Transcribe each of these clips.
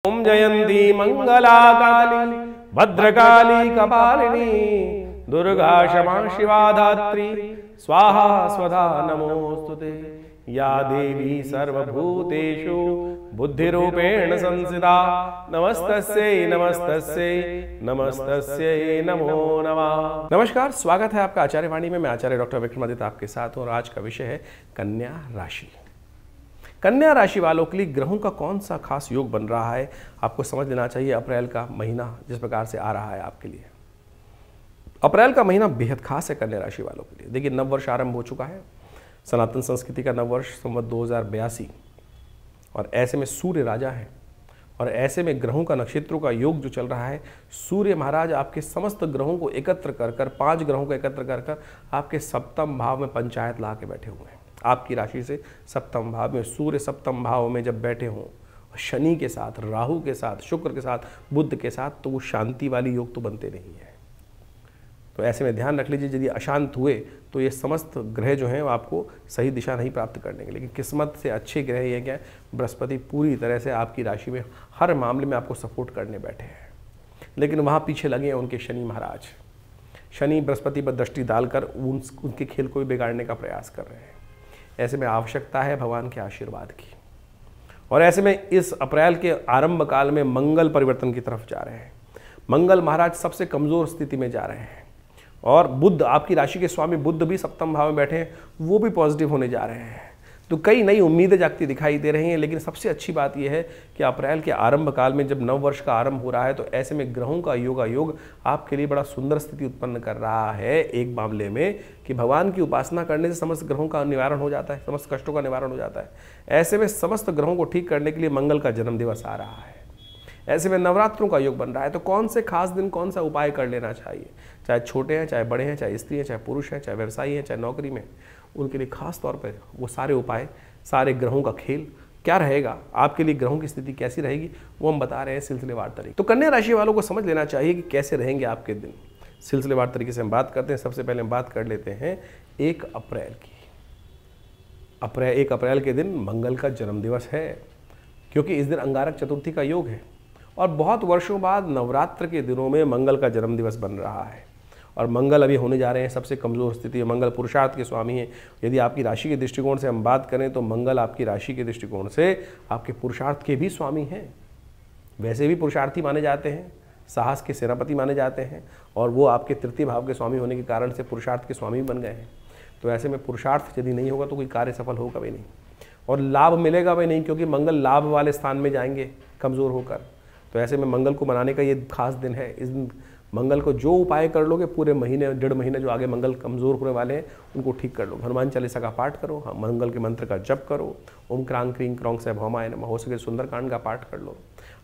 ओम जयंती मंगला काली भद्रकाली कपालिनी दुर्गा क्षमा शिवा धात्री स्वाहा स्वधा नमोस्तुते। या देवी सर्वभूतेषु बुद्धिरूपेण संस्थिता नमस्तस्यै नमस्तस्यै नमस्तस्यै नमो नमः। नमस्कार, स्वागत है आपका आचार्य वाणी में। मैं आचार्य डॉक्टर विक्रमादित्य आपके साथ हूं और आज का विषय है कन्या राशि। कन्या राशि वालों के लिए ग्रहों का कौन सा खास योग बन रहा है, आपको समझ लेना चाहिए। अप्रैल का महीना जिस प्रकार से आ रहा है आपके लिए, अप्रैल का महीना बेहद खास है कन्या राशि वालों के लिए। देखिए, नववर्ष आरंभ हो चुका है, सनातन संस्कृति का नववर्ष संवत 2082, और ऐसे में सूर्य राजा है और ऐसे में ग्रहों का नक्षत्रों का योग जो चल रहा है, सूर्य महाराज आपके समस्त ग्रहों को एकत्र कर कर 5 ग्रहों को एकत्र कर कर आपके सप्तम भाव में पंचायत ला के बैठे हुए हैं। आपकी राशि से सप्तम भाव में सूर्य सप्तम भाव में जब बैठे हों, शनि के साथ, राहु के साथ, शुक्र के साथ, बुध के साथ, तो वो शांति वाली योग तो बनते नहीं है। तो ऐसे में ध्यान रख लीजिए, यदि अशांत हुए तो ये समस्त ग्रह जो हैं वो आपको सही दिशा नहीं प्राप्त करने के। लेकिन किस्मत से अच्छे ग्रह ये क्या है, बृहस्पति पूरी तरह से आपकी राशि में हर मामले में आपको सपोर्ट करने बैठे हैं। लेकिन वहाँ पीछे लगे हैं उनके शनि महाराज। शनि बृहस्पति पर दृष्टि डालकर उनके खेल को भी बिगाड़ने का प्रयास कर रहे हैं। ऐसे में आवश्यकता है भगवान के आशीर्वाद की। और ऐसे में इस अप्रैल के आरंभ काल में मंगल परिवर्तन की तरफ जा रहे हैं। मंगल महाराज सबसे कमज़ोर स्थिति में जा रहे हैं और बुध, आपकी राशि के स्वामी बुध भी सप्तम भाव में बैठे हैं, वो भी पॉजिटिव होने जा रहे हैं। तो कई नई उम्मीदें जागती दिखाई दे रही हैं। लेकिन सबसे अच्छी बात यह है कि अप्रैल के आरंभ काल में जब नववर्ष का आरंभ हो रहा है, तो ऐसे में ग्रहों का योग आपके लिए बड़ा सुंदर स्थिति उत्पन्न कर रहा है एक मामले में, कि भगवान की उपासना करने से समस्त ग्रहों का निवारण हो जाता है, समस्त कष्टों का निवारण हो जाता है। ऐसे में समस्त ग्रहों को ठीक करने के लिए मंगल का जन्म दिवस आ रहा है। ऐसे में नवरात्रों का योग बन रहा है। तो कौन से खास दिन कौन सा उपाय कर लेना चाहिए, चाहे छोटे हैं, चाहे बड़े हैं, चाहे स्त्री हैं, चाहे पुरुष हैं, चाहे व्यवसायी हैं, चाहे नौकरी में, उनके लिए खास तौर पर वो सारे उपाय, सारे ग्रहों का खेल क्या रहेगा, आपके लिए ग्रहों की स्थिति कैसी रहेगी, वो हम बता रहे हैं सिलसिलेवार तरीके। तो कन्या राशि वालों को समझ लेना चाहिए कि कैसे रहेंगे आपके दिन। सिलसिलेवार तरीके से हम बात करते हैं। सबसे पहले हम बात कर लेते हैं 1 अप्रैल की। 1 अप्रैल के दिन मंगल का जन्मदिवस है, क्योंकि इस दिन अंगारक चतुर्थी का योग है और बहुत वर्षों बाद नवरात्र के दिनों में मंगल का जन्मदिवस बन रहा है। और मंगल अभी होने जा रहे हैं सबसे कमज़ोर स्थिति है। मंगल पुरुषार्थ के स्वामी हैं। यदि आपकी राशि के दृष्टिकोण से हम बात करें तो मंगल आपकी राशि के दृष्टिकोण से आपके पुरुषार्थ के भी स्वामी हैं। वैसे भी पुरुषार्थी माने जाते हैं, साहस के सेनापति माने जाते हैं, और वो आपके तृतीय भाव के स्वामी होने के कारण से पुरुषार्थ के स्वामी बन गए हैं। तो ऐसे में पुरुषार्थ यदि नहीं होगा तो कोई कार्य सफल होगा भी नहीं और लाभ मिलेगा भी नहीं, क्योंकि मंगल लाभ वाले स्थान में जाएंगे कमज़ोर होकर। तो ऐसे में मंगल को मनाने का ये खास दिन है। इस दिन मंगल को जो उपाय कर लोगे, पूरे महीने 1.5 महीने जो आगे मंगल कमज़ोर होने वाले हैं उनको ठीक कर लो। हनुमान चालीसा का पाठ करो, मंगल के मंत्र का जप करो, ओम क्रांग क्रीं क्रौंग से भौमाय नमः, हो सके सुंदरकांड का पाठ कर लो।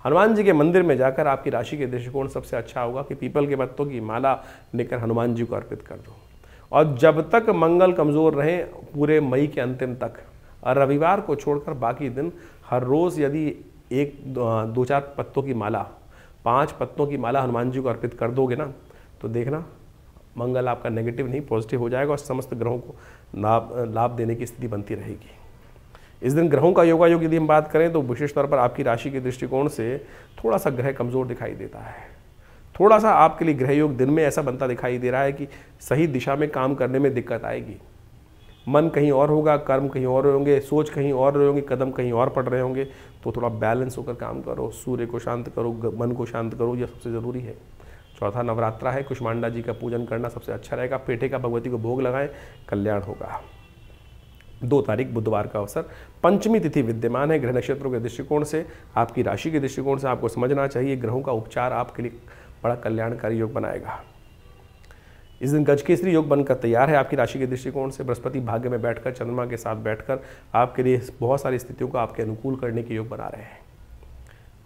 हनुमान जी के मंदिर में जाकर आपकी राशि के दृष्टिकोण सबसे अच्छा होगा कि पीपल के पत्तों की माला लेकर हनुमान जी को अर्पित कर दो। और जब तक मंगल कमज़ोर रहे, पूरे मई के अंतिम तक, और रविवार को छोड़कर बाकी दिन हर रोज़ यदि 2-4 पत्तों की माला, 5 पत्तों की माला हनुमान जी को अर्पित कर दोगे ना, तो देखना मंगल आपका नेगेटिव नहीं पॉजिटिव हो जाएगा और समस्त ग्रहों को लाभ देने की स्थिति बनती रहेगी। इस दिन ग्रहों का योग यदि हम बात करें तो विशेष तौर पर आपकी राशि के दृष्टिकोण से थोड़ा सा ग्रह कमज़ोर दिखाई देता है। थोड़ा सा आपके लिए ग्रह योग दिन में ऐसा बनता दिखाई दे रहा है कि सही दिशा में काम करने में दिक्कत आएगी। मन कहीं और होगा, कर्म कहीं और होंगे, सोच कहीं और रहे होंगे, कदम कहीं और पड़ रहे होंगे। तो थोड़ा बैलेंस होकर काम करो, सूर्य को शांत करो, मन को शांत करो, यह सबसे ज़रूरी है। चौथा नवरात्रा है, कुष्मांडा जी का पूजन करना सबसे अच्छा रहेगा। पेठे का भगवती को भोग लगाएं, कल्याण होगा। 2 तारीख बुधवार का अवसर, पंचमी तिथि विद्यमान है। ग्रह नक्षत्रों के दृष्टिकोण से, आपकी राशि के दृष्टिकोण से आपको समझना चाहिए ग्रहों का उपचार आपके लिए बड़ा कल्याणकारी योग बनाएगा। इस दिन गजकेसरी योग बनकर तैयार है आपकी राशि के दृष्टिकोण से। बृहस्पति भाग्य में बैठकर, चंद्रमा के साथ बैठकर आपके लिए बहुत सारी स्थितियों को आपके अनुकूल करने के योग बना रहे हैं।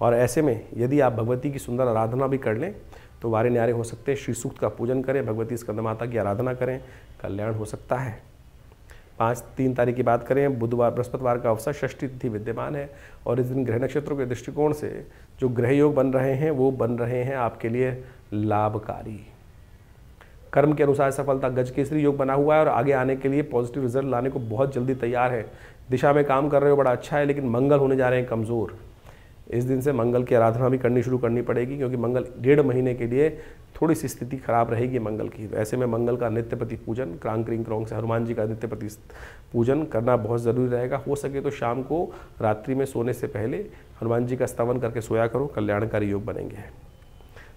और ऐसे में यदि आप भगवती की सुंदर आराधना भी कर लें तो वारे न्यारे हो सकते हैं। श्री सूक्त का पूजन करें, भगवती स्कंदमाता की आराधना करें, कल्याण हो सकता है। 3 तारीख की बात करें, बुधवार बृहस्पतिवार का अवसर, षष्ठी तिथि विद्यमान है। और इस दिन ग्रह नक्षत्रों के दृष्टिकोण से जो ग्रह योग बन रहे हैं वो बन रहे हैं आपके लिए लाभकारी। कर्म के अनुसार सफलता, गजकेसरी योग बना हुआ है और आगे आने के लिए पॉजिटिव रिजल्ट लाने को बहुत जल्दी तैयार है। दिशा में काम कर रहे हो, बड़ा अच्छा है। लेकिन मंगल होने जा रहे हैं कमज़ोर। इस दिन से मंगल की आराधना भी करनी शुरू करनी पड़ेगी, क्योंकि मंगल 1.5 महीने के लिए थोड़ी सी स्थिति खराब रहेगी मंगल की। ऐसे में मंगल का नित्यपति पूजन, क्रांग क्रिंग क्रौंग से हनुमान जी का नित्यपति पूजन करना बहुत ज़रूरी रहेगा। हो सके तो शाम को रात्रि में सोने से पहले हनुमान जी का स्तवन करके सोया करो, कल्याणकारी योग बनेंगे।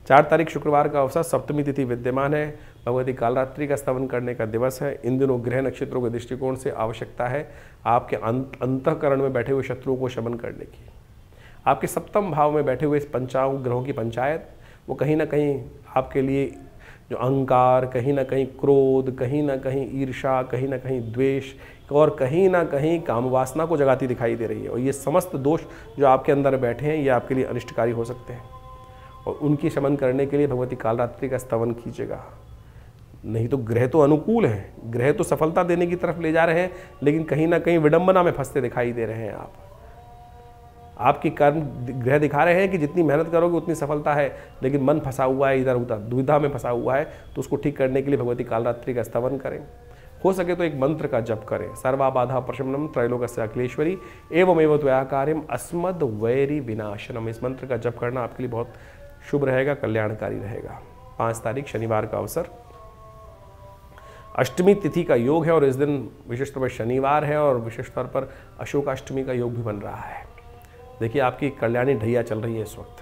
4 तारीख शुक्रवार का अवसर, सप्तमी तिथि विद्यमान है, भगवती कालरात्रि का स्तवन करने का दिवस है। इन दिनों ग्रह नक्षत्रों के दृष्टिकोण से आवश्यकता है आपके अंतःकरण में बैठे हुए शत्रुओं को शमन करने की। आपके सप्तम भाव में बैठे हुए पंचांग ग्रहों की पंचायत, वो कहीं ना कहीं आपके लिए जो अहंकार, कहीं ना कहीं क्रोध, कहीं ना कहीं ईर्ष्या, कहीं ना कहीं द्वेष और कहीं ना कहीं काम वासना को जगाती दिखाई दे रही है। और ये समस्त दोष जो आपके अंदर बैठे हैं, ये आपके लिए अनिष्टकारी हो सकते हैं, और उनकी शमन करने के लिए भगवती कालरात्रि का स्तवन कीजिएगा। नहीं तो ग्रह तो अनुकूल हैं, ग्रह तो सफलता देने की तरफ ले जा रहे हैं, लेकिन कहीं ना कहीं विडंबना में फंसते दिखाई दे रहे हैं। आपकी कर्म ग्रह दिखा रहे हैं कि जितनी मेहनत करोगे उतनी सफलता है, लेकिन मन फंसा हुआ है, इधर उधर दुविधा में फंसा हुआ है। तो उसको ठीक करने के लिए भगवती कालरात्रि का स्तवन करें। हो सके तो एक मंत्र का जप करें, सर्वा बाधा प्रशमनम त्रैलोक्य अखिलेश्वरी एवमेव त्वया कार्यम अस्मद वैरी विनाशनम। इस मंत्र का जप करना आपके लिए बहुत शुभ रहेगा, कल्याणकारी रहेगा। 5 तारीख शनिवार का अवसर, अष्टमी तिथि का योग है, और इस दिन विशेष तौर पर शनिवार है और विशेष तौर पर अशोकाष्टमी का योग भी बन रहा है। देखिए आपकी कल्याणी ढैया चल रही है इस वक्त।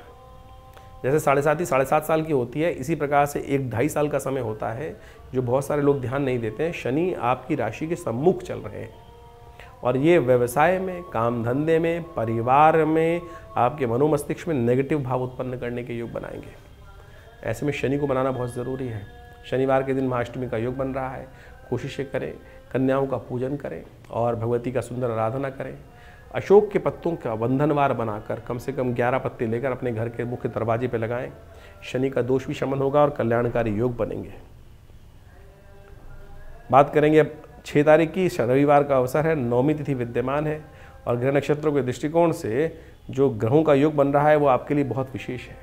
जैसे 7.5 साल की होती है, इसी प्रकार से 1-2.5 साल का समय होता है, जो बहुत सारे लोग ध्यान नहीं देते हैं। शनि आपकी राशि के सम्मुख चल रहे हैं, और ये व्यवसाय में, काम धंधे में, परिवार में, आपके मनोमस्तिष्क में नेगेटिव भाव उत्पन्न करने के योग बनाएंगे। ऐसे में शनि को मनाना बहुत ज़रूरी है। शनिवार के दिन महाअष्टमी का योग बन रहा है, कोशिशें करें, कन्याओं का पूजन करें और भगवती का सुंदर आराधना करें। अशोक के पत्तों का बंधनवार बनाकर कम से कम 11 पत्ते लेकर अपने घर के मुख्य दरवाजे पर लगाएं। शनि का दोष भी शमन होगा और कल्याणकारी योग बनेंगे। बात करेंगे अब 6 तारीख की, रविवार का अवसर है, 9वीं तिथि विद्यमान है, और ग्रह नक्षत्रों के दृष्टिकोण से जो ग्रहों का योग बन रहा है वो आपके लिए बहुत विशेष है।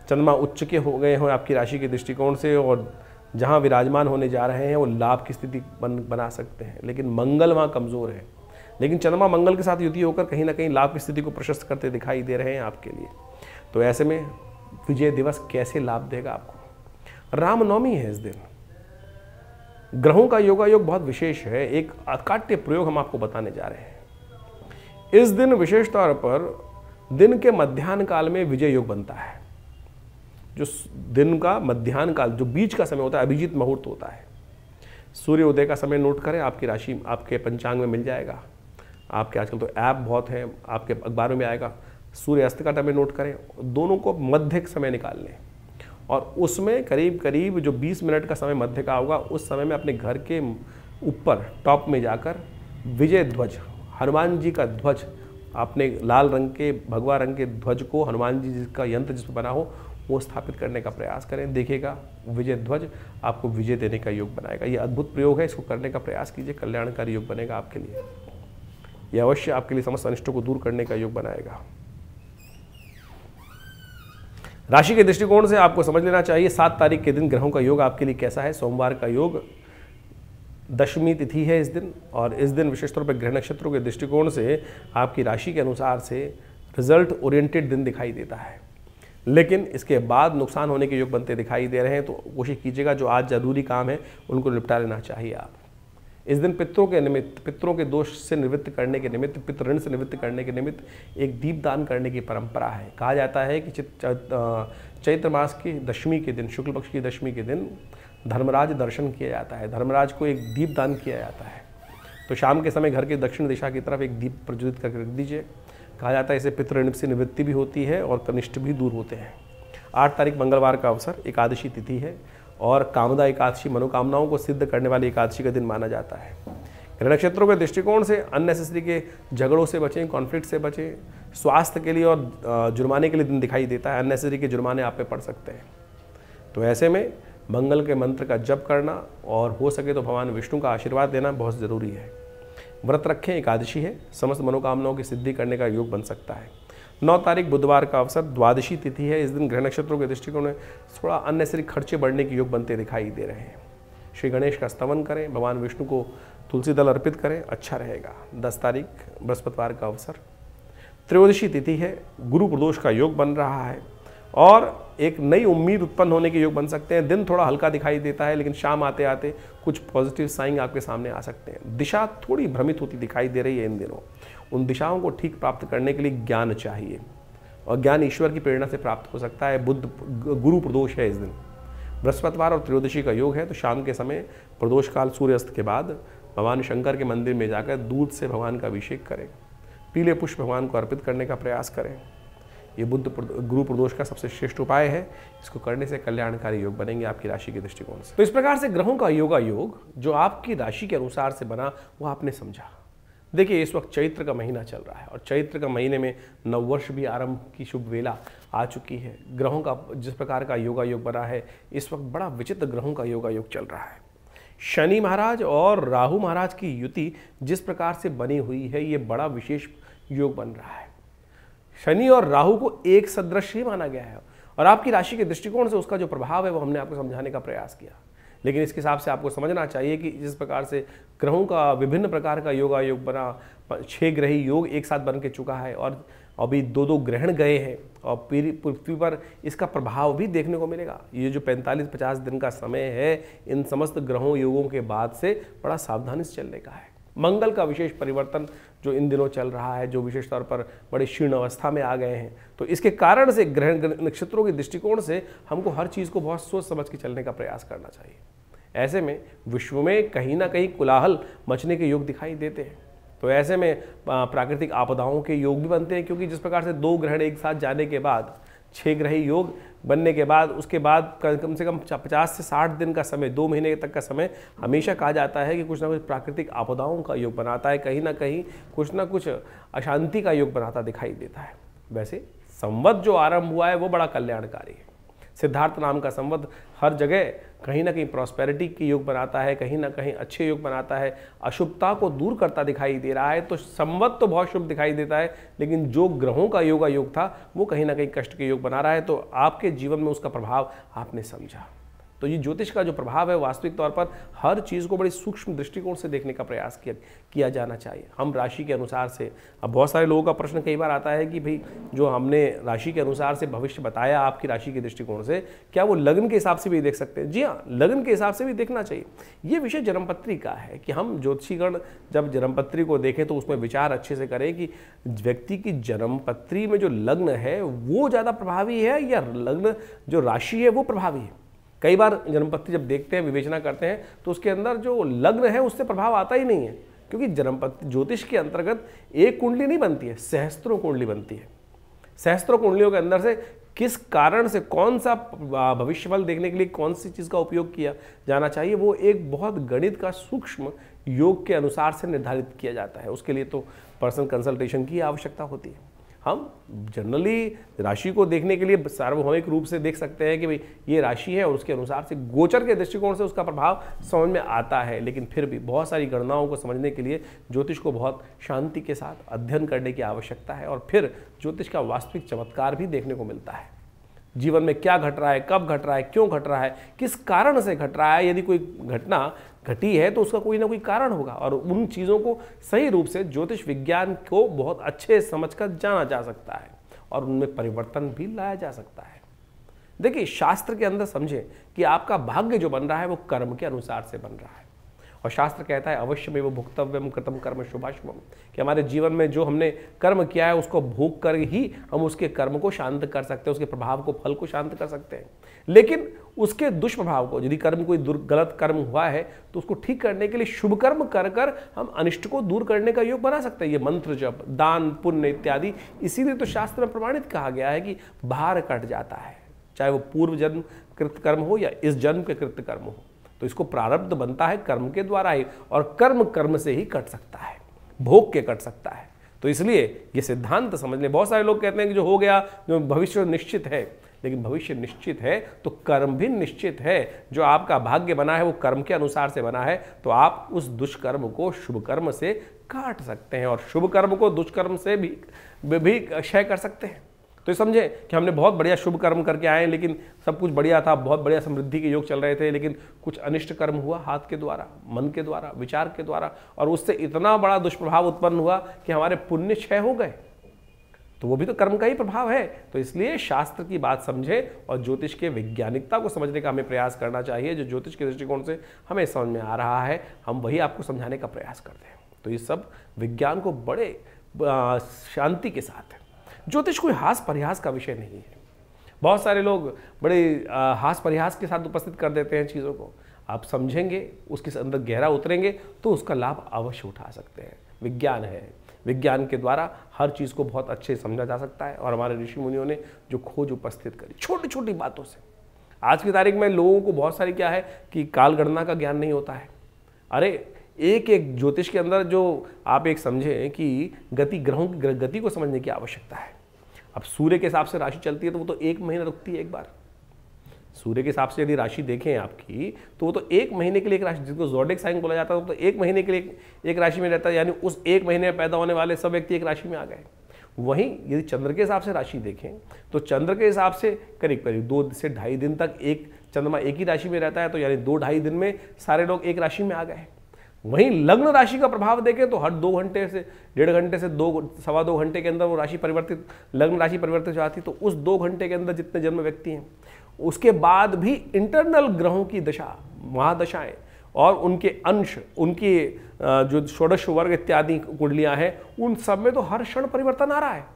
चंद्रमा उच्च के हो गए हैं आपकी राशि के दृष्टिकोण से, और जहाँ विराजमान होने जा रहे हैं वो लाभ की स्थिति बना सकते हैं, लेकिन मंगल वहाँ कमज़ोर है। लेकिन चंद्रमा मंगल के साथ युति होकर कहीं ना कहीं लाभ की स्थिति को प्रशस्त करते दिखाई दे रहे हैं आपके लिए। तो ऐसे में विजय दिवस कैसे लाभ देगा आपको? रामनवमी है इस दिन, ग्रहों का योगायोग बहुत विशेष है। एक अकाट्य प्रयोग हम आपको बताने जा रहे हैं। इस दिन विशेष तौर पर दिन के मध्याह्न काल में विजय योग बनता है। जो दिन का मध्याह्न काल, जो बीच का समय होता है, अभिजीत मुहूर्त होता है। सूर्य उदय का समय नोट करें, आपकी राशि आपके पंचांग में मिल जाएगा। आपके आजकल तो ऐप बहुत हैं, आपके अखबारों में आएगा। सूर्य अस्त का समय नोट करें, दोनों को मध्य समय निकाल लें, और उसमें करीब करीब जो 20 मिनट का समय मध्य का होगा, उस समय में अपने घर के ऊपर टॉप में जाकर विजय ध्वज, हनुमान जी का ध्वज, आपने लाल रंग के भगवा रंग के ध्वज को, हनुमान जी का यंत्र जिस पर बना हो वो स्थापित करने का प्रयास करें। देखिएगा विजय ध्वज आपको विजय देने का योग बनाएगा। ये अद्भुत प्रयोग है, इसको करने का प्रयास कीजिए, कल्याणकारी योग बनेगा आपके लिए। यह अवश्य आपके लिए समस्त अनिष्टों को दूर करने का योग बनाएगा। राशि के दृष्टिकोण से आपको समझ लेना चाहिए 7 तारीख के दिन ग्रहों का योग आपके लिए कैसा है। सोमवार का योग, दशमी तिथि है इस दिन, और इस दिन विशेष तौर पर ग्रह नक्षत्रों के दृष्टिकोण से आपकी राशि के अनुसार से रिजल्ट ओरिएंटेड दिन दिखाई देता है, लेकिन इसके बाद नुकसान होने के योग बनते दिखाई दे रहे हैं। तो कोशिश कीजिएगा जो आज जरूरी काम है उनको निपटा लेना चाहिए आप। इस दिन पितरों के निमित्त, पितरों के दोष से निवृत्त करने के निमित्त, पितृ ऋण से निवृत्त करने के निमित्त एक दीपदान करने की परंपरा है। कहा जाता है कि चैत्र मास की दशमी के दिन, शुक्ल पक्ष की दशमी के दिन धर्मराज दर्शन किया जाता है। धर्मराज को एक दीपदान किया जाता है। तो शाम के समय घर के दक्षिण दिशा की तरफ एक दीप प्रज्वलित करके रख दीजिए। कहा जाता है इससे पितृ ऋण से निवृत्ति भी होती है और कनिष्ठ भी दूर होते हैं। 8 तारीख मंगलवार का अवसर, एकादशी तिथि है, और कामदा एकादशी, मनोकामनाओं को सिद्ध करने वाली एकादशी का दिन माना जाता है। ग्रह नक्षत्रों के दृष्टिकोण से अननेसेसरी के झगड़ों से बचें, कॉन्फ्लिक्ट से बचें। स्वास्थ्य के लिए और जुर्माने के लिए दिन दिखाई देता है, अननेसेसरी के जुर्माने आप पे पड़ सकते हैं। तो ऐसे में मंगल के मंत्र का जप करना और हो सके तो भगवान विष्णु का आशीर्वाद देना बहुत ज़रूरी है। व्रत रखें, एकादशी है, समस्त मनोकामनाओं की सिद्धि करने का योग बन सकता है। 9 तारीख बुधवार का अवसर, द्वादशी तिथि है। इस दिन ग्रह नक्षत्रों के दृष्टिकोण में थोड़ा अननेसरी खर्चे बढ़ने के योग बनते दिखाई दे रहे हैं। श्री गणेश का स्तवन करें, भगवान विष्णु को तुलसी दल अर्पित करें, अच्छा रहेगा। 10 तारीख बृहस्पतिवार का अवसर, त्रयोदशी तिथि है, गुरु प्रदोष का योग बन रहा है और एक नई उम्मीद उत्पन्न होने के योग बन सकते हैं। दिन थोड़ा हल्का दिखाई देता है, लेकिन शाम आते आते कुछ पॉजिटिव साइन आपके सामने आ सकते हैं। दिशा थोड़ी भ्रमित होती दिखाई दे रही है इन दिनों। उन दिशाओं को ठीक प्राप्त करने के लिए ज्ञान चाहिए और ज्ञान ईश्वर की प्रेरणा से प्राप्त हो सकता है। बुध गुरु प्रदोष है इस दिन, बृहस्पतिवार और त्रयोदशी का योग है, तो शाम के समय प्रदोष काल सूर्यास्त के बाद भगवान शंकर के मंदिर में जाकर दूध से भगवान का अभिषेक करें, पीले पुष्प भगवान को अर्पित करने का प्रयास करें। ये गुरु प्रदोष का सबसे श्रेष्ठ उपाय है। इसको करने से कल्याणकारी योग बनेंगे आपकी राशि के दृष्टिकोण से। तो इस प्रकार से ग्रहों का योग जो आपकी राशि के अनुसार से बना वो आपने समझा। देखिए, इस वक्त चैत्र का महीना चल रहा है और चैत्र का महीने में नववर्ष भी आरंभ की शुभ वेला आ चुकी है। ग्रहों का जिस प्रकार का योग बना है, इस वक्त बड़ा विचित्र ग्रहों का योग चल रहा है। शनि महाराज और राहु महाराज की युति जिस प्रकार से बनी हुई है, ये बड़ा विशेष योग बन रहा है। शनि और राहु को एक सदृश ही माना गया है और आपकी राशि के दृष्टिकोण से उसका जो प्रभाव है वो हमने आपको समझाने का प्रयास किया। लेकिन इसके हिसाब से आपको समझना चाहिए कि जिस प्रकार से ग्रहों का विभिन्न प्रकार का योग बना, 6 ग्रही योग एक साथ बन के चुका है और अभी 2 ग्रहण गए हैं और पृथ्वी पर इसका प्रभाव भी देखने को मिलेगा। ये जो 45-50 दिन का समय है, इन समस्त ग्रहों योगों के बाद से बड़ा सावधानी से चलने का है। मंगल का विशेष परिवर्तन जो इन दिनों चल रहा है, जो विशेष तौर पर बड़े क्षीण अवस्था में आ गए हैं, तो इसके कारण से ग्रह नक्षत्रों के दृष्टिकोण से हमको हर चीज़ को बहुत सोच समझ के चलने का प्रयास करना चाहिए। ऐसे में विश्व में कहीं ना कहीं कोलाहल मचने के योग दिखाई देते हैं, तो ऐसे में प्राकृतिक आपदाओं के योग भी बनते हैं, क्योंकि जिस प्रकार से 2 ग्रहण एक साथ जाने के बाद 6 ग्रही योग बनने के बाद उसके बाद कम से कम 50 से 60 दिन का समय, 2 महीने तक का समय हमेशा कहा जाता है कि कुछ ना कुछ प्राकृतिक आपदाओं का योग बनाता है, कहीं ना कहीं कुछ ना कुछ अशांति का योग बनाता दिखाई देता है। वैसे संवत जो आरंभ हुआ है वो बड़ा कल्याणकारी है। सिद्धार्थ नाम का संवत हर जगह कहीं ना कहीं प्रॉस्पेरिटी की योग बनाता है, कहीं ना कहीं अच्छे योग बनाता है, अशुभता को दूर करता दिखाई दे रहा है। तो संवत तो बहुत शुभ दिखाई देता है, लेकिन जो ग्रहों का योग था वो कहीं ना कहीं कष्ट के योग बना रहा है। तो आपके जीवन में उसका प्रभाव आपने समझा। तो ये ज्योतिष का जो प्रभाव है, वास्तविक तौर पर हर चीज़ को बड़ी सूक्ष्म दृष्टिकोण से देखने का प्रयास किया जाना चाहिए। हम राशि के अनुसार से, अब बहुत सारे लोगों का प्रश्न कई बार आता है कि भाई जो हमने राशि के अनुसार से भविष्य बताया आपकी राशि के दृष्टिकोण से, क्या वो लग्न के हिसाब से भी देख सकते हैं? जी हाँ, लग्न के हिसाब से भी देखना चाहिए। ये विषय जन्मपत्री का है कि हम ज्योतिषीगण जब जन्मपत्री को देखें तो उसमें विचार अच्छे से करें कि व्यक्ति की जन्मपत्री में जो लग्न है वो ज़्यादा प्रभावी है या लग्न जो राशि है वो प्रभावी है। कई बार जन्मपत्री जब देखते हैं, विवेचना करते हैं, तो उसके अंदर जो लग्न है उससे प्रभाव आता ही नहीं है, क्योंकि जन्मपत्री ज्योतिष के अंतर्गत एक कुंडली नहीं बनती है, सहस्त्रों कुंडली बनती है। सहस्त्रों कुंडलियों के अंदर से किस कारण से कौन सा भविष्यफल देखने के लिए कौन सी चीज़ का उपयोग किया जाना चाहिए, वो एक बहुत गणित का सूक्ष्म योग के अनुसार से निर्धारित किया जाता है। उसके लिए तो पर्सनल कंसल्टेशन की आवश्यकता होती है। हम जनरली राशि को देखने के लिए सार्वभौमिक रूप से देख सकते हैं कि भाई ये राशि है और उसके अनुसार से गोचर के दृष्टिकोण से उसका प्रभाव समझ में आता है, लेकिन फिर भी बहुत सारी गणनाओं को समझने के लिए ज्योतिष को बहुत शांति के साथ अध्ययन करने की आवश्यकता है और फिर ज्योतिष का वास्तविक चमत्कार भी देखने को मिलता है। जीवन में क्या घट रहा है, कब घट रहा है, क्यों घट रहा है, किस कारण से घट रहा है। यदि कोई घटना घटी है तो उसका कोई ना कोई कारण होगा और उन चीज़ों को सही रूप से ज्योतिष विज्ञान को बहुत अच्छे समझकर जाना जा सकता है और उनमें परिवर्तन भी लाया जा सकता है। देखिए, शास्त्र के अंदर समझें कि आपका भाग्य जो बन रहा है वो कर्म के अनुसार से बन रहा है और शास्त्र कहता है अवश्यमेव भुक्तव्यम कृतम कर्म शुभाशुभम, कि हमारे जीवन में जो हमने कर्म किया है उसको भोग कर ही हम उसके कर्म को शांत कर सकते हैं, उसके प्रभाव को, फल को शांत कर सकते हैं। लेकिन उसके दुष्प्रभाव को, यदि कर्म कोई गलत कर्म हुआ है तो उसको ठीक करने के लिए शुभ कर्म कर कर हम अनिष्ट को दूर करने का योग बना सकते हैं। ये मंत्र जप, दान, पुण्य इत्यादि, इसीलिए तो शास्त्र में प्रमाणित कहा गया है कि भार कट जाता है, चाहे वो पूर्व जन्म कृत कर्म हो या इस जन्म के कृत कर्म हो। तो इसको प्रारब्ध बनता है कर्म के द्वारा ही और कर्म से ही कट सकता है, भोग के कट सकता है। तो इसलिए ये सिद्धांत समझ लें। बहुत सारे लोग कहते हैं कि जो हो गया, जो भविष्य निश्चित है, लेकिन भविष्य निश्चित है तो कर्म भी निश्चित है। जो आपका भाग्य बना है वो कर्म के अनुसार से बना है, तो आप उस दुष्कर्म को शुभ कर्म से काट सकते हैं और शुभ कर्म को दुष्कर्म से भी क्षय कर सकते हैं। तो समझे कि हमने बहुत बढ़िया शुभ कर्म करके आए, लेकिन सब कुछ बढ़िया था, बहुत बढ़िया समृद्धि के योग चल रहे थे, लेकिन कुछ अनिष्ट कर्म हुआ हाथ के द्वारा, मन के द्वारा, विचार के द्वारा, और उससे इतना बड़ा दुष्प्रभाव उत्पन्न हुआ कि हमारे पुण्य क्षय हो गए। तो वो भी तो कर्म का ही प्रभाव है। तो इसलिए शास्त्र की बात समझें और ज्योतिष के वैज्ञानिकता को समझने का हमें प्रयास करना चाहिए। जो ज्योतिष के दृष्टिकोण से हमें समझ में आ रहा है, हम वही आपको समझाने का प्रयास करते हैं। तो ये सब विज्ञान को बड़े शांति के साथ है। ज्योतिष कोई हास परिहास का विषय नहीं है। बहुत सारे लोग बड़े हास परिहास के साथ उपस्थित कर देते हैं चीज़ों को। आप समझेंगे, उसके अंदर गहरा उतरेंगे तो उसका लाभ अवश्य उठा सकते हैं। विज्ञान है, विज्ञान के द्वारा हर चीज़ को बहुत अच्छे से समझा जा सकता है। और हमारे ऋषि मुनियों ने जो खोज उपस्थित करी छोटी छोटी बातों से, आज की तारीख में लोगों को बहुत सारी क्या है कि काल गणना का ज्ञान नहीं होता है। अरे एक एक ज्योतिष के अंदर जो आप एक समझें कि गति, ग्रहों की गति को समझने की आवश्यकता है। अब सूर्य के हिसाब से राशि चलती है तो वो तो 1 महीना रुकती है एक बार। सूर्य के हिसाब से यदि राशि देखें आपकी तो वो तो 1 महीने के लिए एक राशि, जिसको ज़ोडिएक साइन बोला जाता है, वो तो 1 महीने के लिए एक राशि में रहता है। यानी उस 1 महीने में पैदा होने वाले सब व्यक्ति एक राशि में आ गए। वहीं यदि चंद्र के हिसाब से राशि देखें तो चंद्र के हिसाब से करीब करीब 2 से ढाई दिन तक एक चंद्रमा एक ही राशि में रहता है। तो यानी 2-2.5 दिन में सारे लोग एक राशि में आ गए। वहीं लग्न राशि का प्रभाव देखें तो हर 2 घंटे से 1.5 घंटे से 2-2.25 घंटे के अंदर वो राशि परिवर्तित, लग्न राशि परिवर्तित हो जाती। तो उस 2 घंटे के अंदर जितने जन्म व्यक्ति हैं, उसके बाद भी इंटरनल ग्रहों की दशा, महादशाएं और उनके अंश, उनके जो षोडश वर्ग इत्यादि कुंडलियां हैं, उन सब में तो हर क्षण परिवर्तन आ रहा है।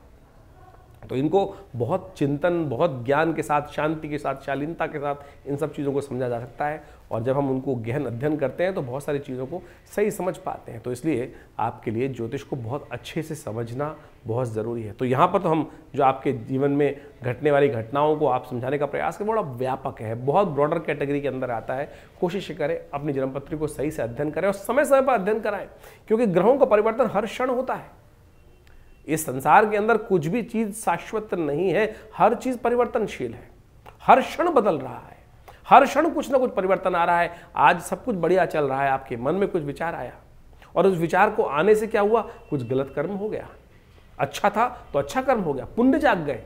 तो इनको बहुत चिंतन, बहुत ज्ञान के साथ, शांति के साथ, शालीनता के साथ इन सब चीज़ों को समझा जा सकता है। और जब हम उनको गहन अध्ययन करते हैं तो बहुत सारी चीज़ों को सही समझ पाते हैं। तो इसलिए आपके लिए ज्योतिष को बहुत अच्छे से समझना बहुत ज़रूरी है। तो यहाँ पर तो हम जो आपके जीवन में घटने वाली घटनाओं को आप समझाने का प्रयास करें, बड़ा व्यापक है, बहुत ब्रॉडर कैटेगरी के अंदर आता है। कोशिश करें अपनी जन्मपत्री को सही से अध्ययन करें और समय समय पर अध्ययन कराएं, क्योंकि ग्रहों का परिवर्तन हर क्षण होता है। इस संसार के अंदर कुछ भी चीज शाश्वत नहीं है, हर चीज परिवर्तनशील है, हर क्षण बदल रहा है, हर क्षण कुछ ना कुछ परिवर्तन आ रहा है। आज सब कुछ बढ़िया चल रहा है, आपके मन में कुछ विचार आया और उस विचार को आने से क्या हुआ, कुछ गलत कर्म हो गया। अच्छा था तो अच्छा कर्म हो गया, पुण्य जाग गए।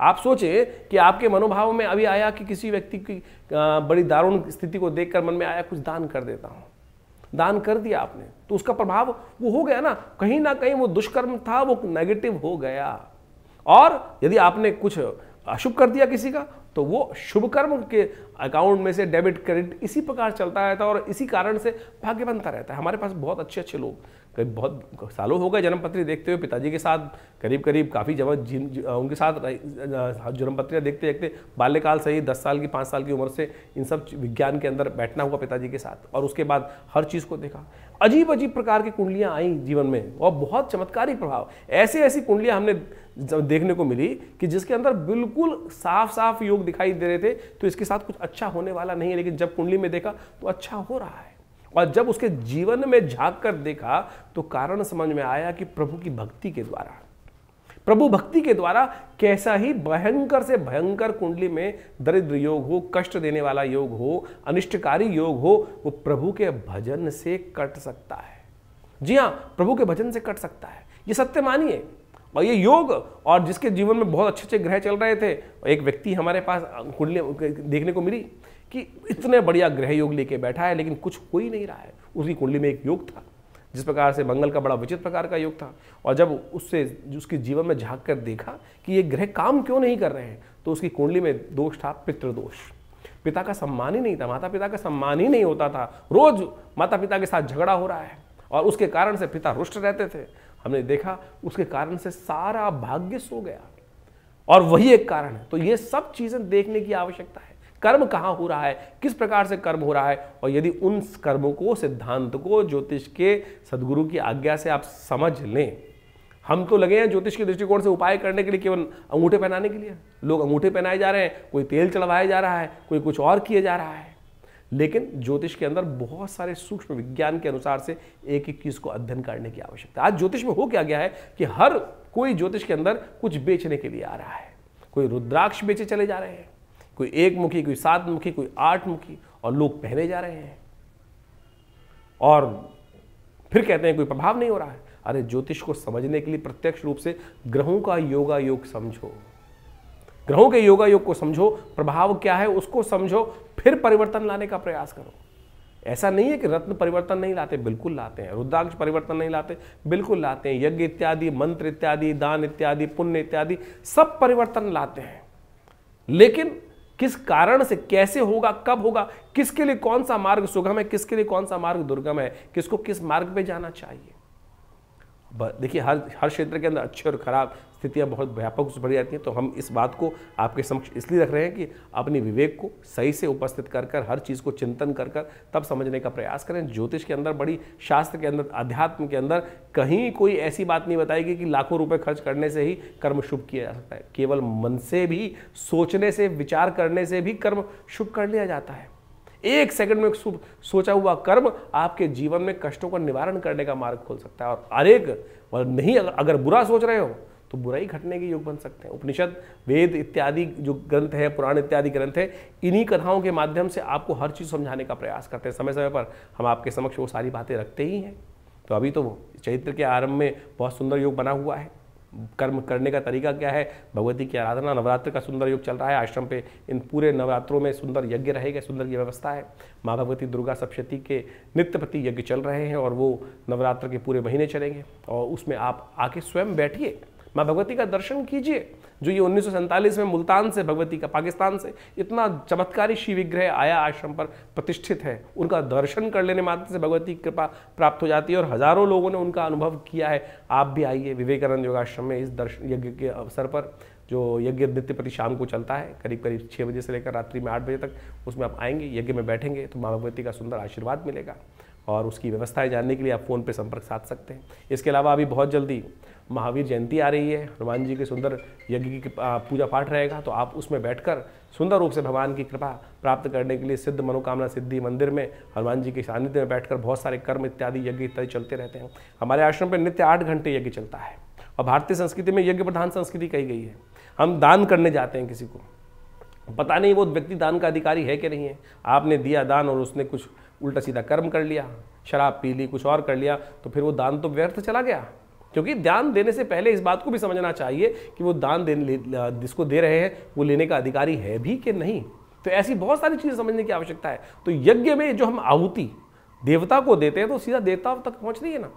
आप सोचे कि आपके मनोभाव में अभी आया कि किसी व्यक्ति की बड़ी दारुण स्थिति को देखकर मन में आया कुछ दान कर देता हूं, दान कर दिया आपने, तो उसका प्रभाव वो हो गया ना कहीं वो दुष्कर्म था, वो नेगेटिव हो गया। और यदि आपने कुछ अशुभ कर दिया किसी का, तो वो शुभ कर्म के अकाउंट में से डेबिट क्रेडिट इसी प्रकार चलता रहता है और इसी कारण से भाग्य बनता रहता है। हमारे पास बहुत अच्छे अच्छे लोग, करीब बहुत सालों हो गए जन्मपत्री देखते हुए, पिताजी के साथ करीब काफ़ी जब उनके साथ जन्मपत्रियाँ देखते देखते बाल्यकाल से ही 10 साल की 5 साल की उम्र से इन सब विज्ञान के अंदर बैठना हुआ पिताजी के साथ, और उसके बाद हर चीज़ को देखा। अजीब अजीब प्रकार की कुंडलियाँ आई जीवन में और बहुत चमत्कारी प्रभाव। ऐसी कुंडलियाँ हमने देखने को मिली कि जिसके अंदर बिल्कुल साफ साफ योग दिखाई दे रहे थे, तो इसके साथ कुछ अच्छा होने वाला नहीं है, लेकिन जब कुंडली में देखा तो अच्छा हो रहा है। और जब उसके जीवन में झांक कर देखा तो कारण समझ में आया कि प्रभु की भक्ति के द्वारा, प्रभु भक्ति के द्वारा कैसा ही भयंकर से भयंकर कुंडली में दरिद्र योग हो, कष्ट देने वाला योग हो, अनिष्टकारी योग हो, वो प्रभु के भजन से कट सकता है। जी हाँ, प्रभु के भजन से कट सकता है, ये सत्य मानिए। और ये योग, और जिसके जीवन में बहुत अच्छे अच्छे ग्रह चल रहे थे, एक व्यक्ति हमारे पास कुंडली देखने को मिली कि इतने बढ़िया ग्रह योग लेके बैठा है, लेकिन कुछ हो ही नहीं रहा है। उसकी कुंडली में एक योग था, जिस प्रकार से मंगल का बड़ा विचित्र प्रकार का योग था, और जब उससे उसके जीवन में झांक कर देखा कि ये ग्रह काम क्यों नहीं कर रहे हैं, तो उसकी कुंडली में दोष था, पितृदोष। पिता का सम्मान ही नहीं था, माता पिता का सम्मान ही नहीं होता था, रोज माता पिता के साथ झगड़ा हो रहा है और उसके कारण से पिता रुष्ट रहते थे। हमने देखा उसके कारण से सारा भाग्य सो गया, और वही एक कारण है। तो ये सब चीजें देखने की आवश्यकता है, कर्म कहाँ हो रहा है, किस प्रकार से कर्म हो रहा है, और यदि उन कर्मों को, सिद्धांत को ज्योतिष के सदगुरु की आज्ञा से आप समझ लें। हम तो लगे हैं ज्योतिष के दृष्टिकोण से उपाय करने के लिए, केवल अंगूठे पहनाने के लिए। लोग अंगूठे पहनाए जा रहे हैं, कोई तेल चढ़वाया जा रहा है, कोई कुछ और किए जा रहा है, लेकिन ज्योतिष के अंदर बहुत सारे सूक्ष्म विज्ञान के अनुसार से एक एक चीज को अध्ययन करने की आवश्यकता है। आज ज्योतिष में हो क्या गया है कि हर कोई ज्योतिष के अंदर कुछ बेचने के लिए आ रहा है। कोई रुद्राक्ष बेचे चले जा रहे हैं, कोई 1 मुखी, कोई 7 मुखी, कोई 8 मुखी, और लोग पहने जा रहे हैं और फिर कहते हैं कोई प्रभाव नहीं हो रहा है। अरे ज्योतिष को समझने के लिए प्रत्यक्ष रूप से ग्रहों का योगा योग समझो, ग्रहों के योगा योग को समझो, प्रभाव क्या है उसको समझो, फिर परिवर्तन लाने का प्रयास करो। ऐसा नहीं है कि रत्न परिवर्तन नहीं लाते, बिल्कुल लाते हैं। रुद्राक्ष परिवर्तन नहीं लाते, बिल्कुल लाते हैं। यज्ञ इत्यादि, मंत्र इत्यादि, दान इत्यादि, पुण्य इत्यादि सब परिवर्तन लाते हैं। लेकिन किस कारण से, कैसे होगा, कब होगा, किसके लिए कौन सा मार्ग सुगम है, किसके लिए कौन सा मार्ग दुर्गम है, किसको किस मार्ग पे जाना चाहिए। देखिए हर क्षेत्र के अंदर अच्छे और खराब स्थितियां बहुत व्यापक रूप से बढ़ी जाती हैं। तो हम इस बात को आपके समक्ष इसलिए रख रहे हैं कि अपनी विवेक को सही से उपस्थित कर कर, हर चीज़ को चिंतन कर कर तब समझने का प्रयास करें। ज्योतिष के अंदर, बड़ी शास्त्र के अंदर, अध्यात्म के अंदर कहीं कोई ऐसी बात नहीं बताएगी कि लाखों रुपए खर्च करने से ही कर्म शुभ किया जा सकता है। केवल मन से भी, सोचने से, विचार करने से भी कर्म शुभ कर लिया जाता है। एक सेकंड में शुभ सोचा हुआ कर्म आपके जीवन में कष्टों का निवारण करने का मार्ग खोल सकता है। और नहीं, अगर बुरा सोच रहे हो तो बुराई घटने के योग बन सकते हैं। उपनिषद, वेद इत्यादि जो ग्रंथ है, पुराण इत्यादि ग्रंथ है, इन्हीं कथाओं के माध्यम से आपको हर चीज़ समझाने का प्रयास करते हैं। समय समय पर हम आपके समक्ष वो सारी बातें रखते ही हैं। तो अभी तो चैत्र के आरंभ में बहुत सुंदर योग बना हुआ है। कर्म करने का तरीका क्या है, भगवती की आराधना, नवरात्र का सुंदर योग चल रहा है आश्रम पे। इन पूरे नवरात्रों में सुंदर यज्ञ रहेगा, सुंदर ये व्यवस्था है। माँ भगवती दुर्गा सप्तशती के नित्य प्रति यज्ञ चल रहे हैं और वो नवरात्र के पूरे महीने चलेंगे। और उसमें आप आके स्वयं बैठिए, माँ भगवती का दर्शन कीजिए। जो ये 1947 में मुल्तान से भगवती का, पाकिस्तान से इतना चमत्कारी शिव विग्रह आया, आश्रम पर प्रतिष्ठित है, उनका दर्शन कर लेने मात्र से भगवती की कृपा प्राप्त हो जाती है। और हजारों लोगों ने उनका अनुभव किया है। आप भी आइए विवेकानंद योगाश्रम में इस दर्शन यज्ञ के अवसर पर, जो यज्ञ नित्य प्रति शाम को चलता है करीब करीब 6 बजे से लेकर रात्रि में 8 बजे तक। उसमें आप आएंगे, यज्ञ में बैठेंगे तो माँ भगवती का सुंदर आशीर्वाद मिलेगा। और उसकी व्यवस्थाएं जानने के लिए आप फ़ोन पे संपर्क साध सकते हैं। इसके अलावा अभी बहुत जल्दी महावीर जयंती आ रही है, हनुमान जी के सुंदर यज्ञ की पूजा पाठ रहेगा। तो आप उसमें बैठकर सुंदर रूप से भगवान की कृपा प्राप्त करने के लिए सिद्ध मनोकामना सिद्धि मंदिर में हनुमान जी के सानिध्य में बैठकर बहुत सारे कर्म इत्यादि, यज्ञ इत्यादि चलते रहते हैं। हमारे आश्रम पर नित्य 8 घंटे यज्ञ चलता है। और भारतीय संस्कृति में यज्ञ प्रधान संस्कृति कही गई है। हम दान करने जाते हैं किसी को, पता नहीं वो व्यक्ति दान का अधिकारी है कि नहीं है। आपने दिया दान और उसने कुछ उल्टा सीधा कर्म कर लिया, शराब पी ली, कुछ और कर लिया, तो फिर वो दान तो व्यर्थ चला गया। क्योंकि दान देने से पहले इस बात को भी समझना चाहिए कि वो दान जिसको दे रहे हैं वो लेने का अधिकारी है भी कि नहीं। तो ऐसी बहुत सारी चीज़ें समझने की आवश्यकता है। तो यज्ञ में जो हम आहुति देवता को देते हैं तो सीधा देवता तक पहुँच रही है ना,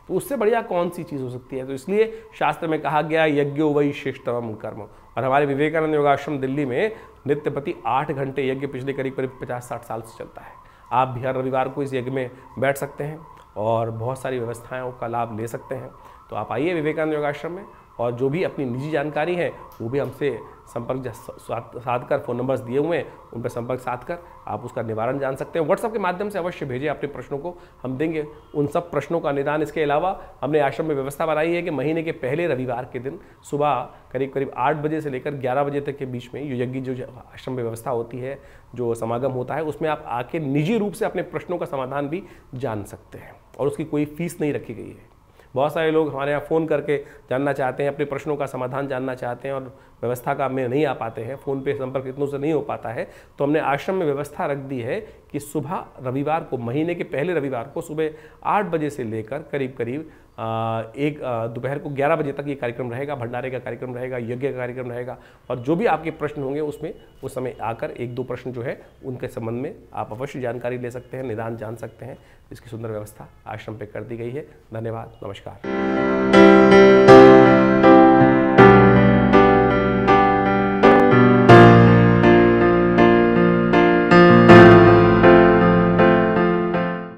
तो उससे बढ़िया कौन सी चीज़ हो सकती है। तो इसलिए शास्त्र में कहा गया यज्ञो वै श्रेष्ठतमं कर्म। और हमारे विवेकानंद योगाश्रम दिल्ली में नित्य प्रति 8 घंटे यज्ञ पिछले करीब करीब 50-60 साल से चलता है। आप भी हर रविवार को इस यज्ञ में बैठ सकते हैं और बहुत सारी व्यवस्थाओं का लाभ ले सकते हैं। तो आप आइए विवेकानंद योगाश्रम में, और जो भी अपनी निजी जानकारी है वो भी हमसे संपर्क साध कर, फ़ोन नंबर्स दिए हुए हैं उन पर संपर्क साध कर आप उसका निवारण जान सकते हैं। व्हाट्सएप के माध्यम से अवश्य भेजें अपने प्रश्नों को, हम देंगे उन सब प्रश्नों का निदान। इसके अलावा हमने आश्रम में व्यवस्था बनाई है कि महीने के पहले रविवार के दिन सुबह करीब करीब 8 बजे से लेकर 11 बजे तक के बीच में यज्ञ जो आश्रम में व्यवस्था होती है, जो समागम होता है, उसमें आप आके निजी रूप से अपने प्रश्नों का समाधान भी जान सकते हैं और उसकी कोई फीस नहीं रखी गई है। बहुत सारे लोग हमारे यहाँ फ़ोन करके जानना चाहते हैं, अपने प्रश्नों का समाधान जानना चाहते हैं और व्यवस्था का में नहीं आ पाते हैं, फ़ोन पे संपर्क इतनों से नहीं हो पाता है। तो हमने आश्रम में व्यवस्था रख दी है कि सुबह रविवार को, महीने के पहले रविवार को सुबह 8 बजे से लेकर करीब करीब दोपहर को 11 बजे तक ये कार्यक्रम रहेगा। भंडारे का कार्यक्रम रहेगा, यज्ञ का कार्यक्रम रहेगा। और जो भी आपके प्रश्न होंगे उसमें उस समय आकर 1-2 प्रश्न जो है उनके संबंध में आप अवश्य जानकारी ले सकते हैं, निदान जान सकते हैं। इसकी सुंदर व्यवस्था आश्रम पे कर दी गई है। धन्यवाद, नमस्कार।